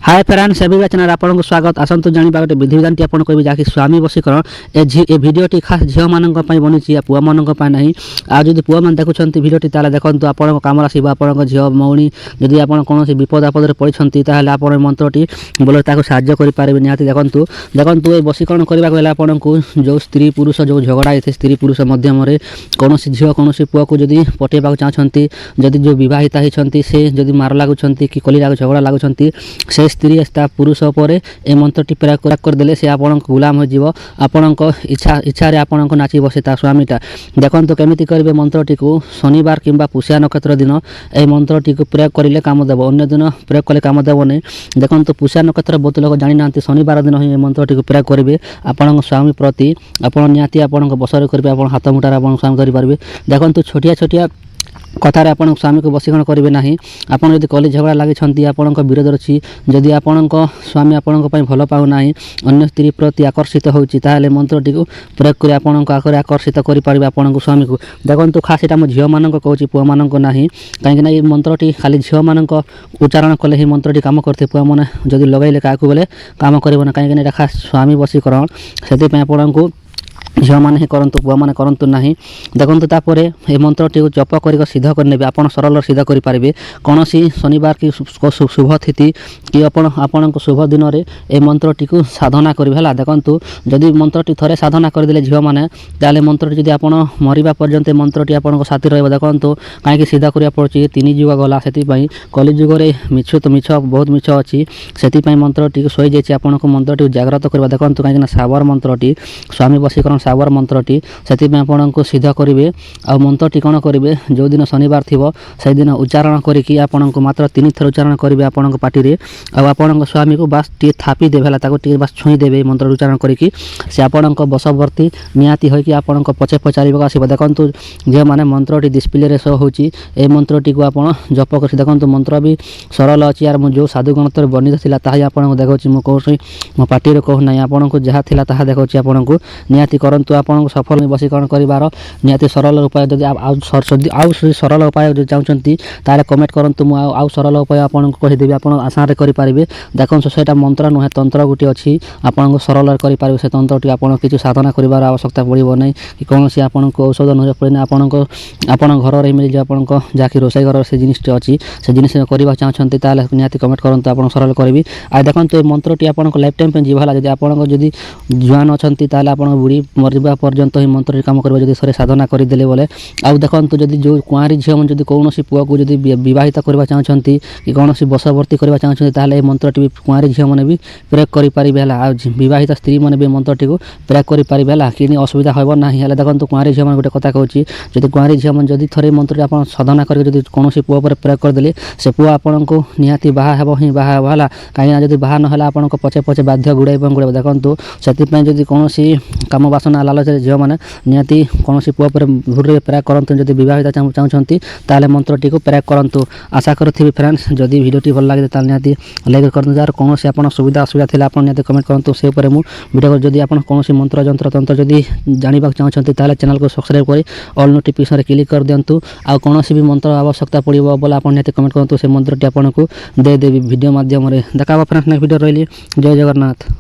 Hi friends AB channel आपको स्वागत आसतु जाना गोटे विधि विधान टी आपको कहबी जहाँकि स्वामी वशीकरण ए भिडियोटी खास झील मान बनी पुआ मान ना आदि पुआ मैंने देखुं भिडियोटी देखो आप कम आसो आप झील मौणी जदि आप कौन विपद आपद पड़ते आप मंत्रटी बोले साहाଯ୍य करेंगे निहाती देखूँ देखो ये वशीकरण करने को आपको जो स्त्री पुरुष जो झगड़ा होते स्त्री पुरुष मध्यम कौन झील कौन पुआ को जब पटेवा चाहते जदि जो बहिता होती से जब मार लगुंट कि कली झगड़ा लगुंट से स्त्री पुरुष पर ए मंत्रटी प्रयोग करदे से आपण गुलाम हो आपण इच्छा आपण नाची बसे स्वामीटा देखो केमी करेंगे मंत्रटी को शनिवार किंबा पुष्या नक्षत्र दिन ए मंत्रटी को प्रयोग करेंगे काम देव अन्य दिन प्रयोग कले काम देव नहीं देखो पुष्या नक्षत्र बहुत लोग जानी ना शनिवार दिन ही मंत्रटी को प्रयोग करेंगे आपण स्वामी प्रति आप निहाती आपण बसर करेंगे हाथ मुठार आप स्वामी करेंगे देखो छोटिया छोटिया कथार आपण स्वामी को वशीकरण करेंगे ना आपड़ जब कली झगड़ा लगी आपण विरोध अच्छी जदि आपण स्वामी आपण भल पाऊना अन्य स्त्री प्रति आकर्षित होती मंत्रटी को प्रयोग कर आपण आकर्षित करेंगे आपण स्वामी को देखो खास यहाँ झील मान कहूँ पुआ मान ना कहीं मंत्रटी खाली झील मान उच्चारण कले ही मंत्रटी कम करते पुआ मैंने जब लगे क्या बोले कम कर कहीं खास स्वामी वशीकरण से आपण को झील मैंने ही करूँ पुआ मैंने करूँ ना देखो तापर ये मंत्रटी जप कर सिद्ध करने आप सरल सिद्ध करेंगे कौन शनिवार की शुभ तिथि कि आपण शुभ दिन में ये मंत्रटी को साधना करेंगे है देखो जदि मंत्रटी थे साधना करदे झील मैंने मंत्रटी जब आप मरवा पर्यंत मंत्रटी आप साथी रहा देखो कहीं सिद्ध करा पड़ी 3 जुग गला से कली जुगे मिछ तो मिछ बहुत मिछ अच्छी से मंत्रटी शई जाइए आपन को मंत्रटी जाग्रत करवा देखो कहीं सावर मंत्रटी स्वामी वशीकरण सावर मंत्रटी से आपको सिद्ध करेंगे आ मंत्रटी कौन करेंगे जो दिन शनिवार थी से दिन उच्चारण करके आपको मात्र 3 थर उच्चारण करेंगे आपण पार्टी आपण स्वामी को बास टी थापी देवे बास छुई देवे मंत्र उच्चारण करके से आपण बसवर्ती निहाती होगी आपण पचे पचार आसो देखो जो मैंने मंत्रटी डिस्प्ले शो होची ए मंत्रटी को आप जप कर देखो मंत्र भी सरल अच्छी यार जो साधु गणतर वर्णित था आपको देखा मुझे मो पार्टी कहूना आपको जहाँ थी देखा आपको निहाती करंतु आपको सफल वशीकरण कर निहाती सरल उपाय जब आउ सरल उपाय जो चाहते ताले कमेंट करूँ आउ सरल उपाय आपको कहीदेवी आप आसान करेंगे देखो से मंत्र नुहे तंत्र गोटे अच्छी आपको सरल करेंगे से तंत्रटी आप किसी साधना कर आवश्यकता पड़ो ना कि कौन सी आपको औषध नुहे पड़े आपन घर मिल जाए आपको जहाँकि रोषाई घर से जिनट अच्छी से जिन करवा चाहते निहाती कमेंट करूँ आप सरल करी आ देखो ये मंत्रटी आपको लाइफ टाइम पे जीवा जब आप जुआन अच्छा आप बुढ़ी मरवा पर्यंत ही मंत्र कम कर जब सर साधना करदे बोले आउ देखो जब जो कुआरी झील मैंने जब कौन पुआ को जब बहित करवा चाहते कि कौन बसवर्ती करवा चाहते मंत्रटी कुआरी झील मैंने भी प्रयोग करेंगे बहित स्त्री मैंने भी मंत्रटी को प्रयोग करेंगे कि असुविधा हम ना देखो कुआरी झील मैंने गोटे कथा कहूँ जब कुआरी झील मैंने जब थे मंत्रटी आप साधना करके कौन पुआ पर प्रयोग करदे से पुआ आपण को निहाती बाहा ही बाहा कहीं जब बाहा ना आपन पचे पचे बाध्य गुड़ाई गुड़ा देखो से जब कौन काम बासना लालच झील मैंने निहाती कौन पुआ पर भूरे प्रयोग करते जब बहित चाहते मंत्रटी को प्रयोग करूँ आशा करी फ्रेंड्स जदि भिडियोटी भल लगे निहाती लाइक कर जार कौन आप सुविधा असुविधा थी आप निहाती कमेंट करूँ से वीडियो जब आप कौन मंत्र जंत्र तंत्र जदि जानवा चाहते चैनल को सब्सक्राइब कर ऑल नोटिफिकेशन क्लिक कर दिंतु आ कौन भी मंत्र आवश्यकता पड़ो बोले आप निहाती कमेंट करूँ से मंत्रटी आपको देदेवी वीडियो माध्यम देखा फ्रेंड्स नेक्स्ट वीडियो रही जय जगन्नाथ।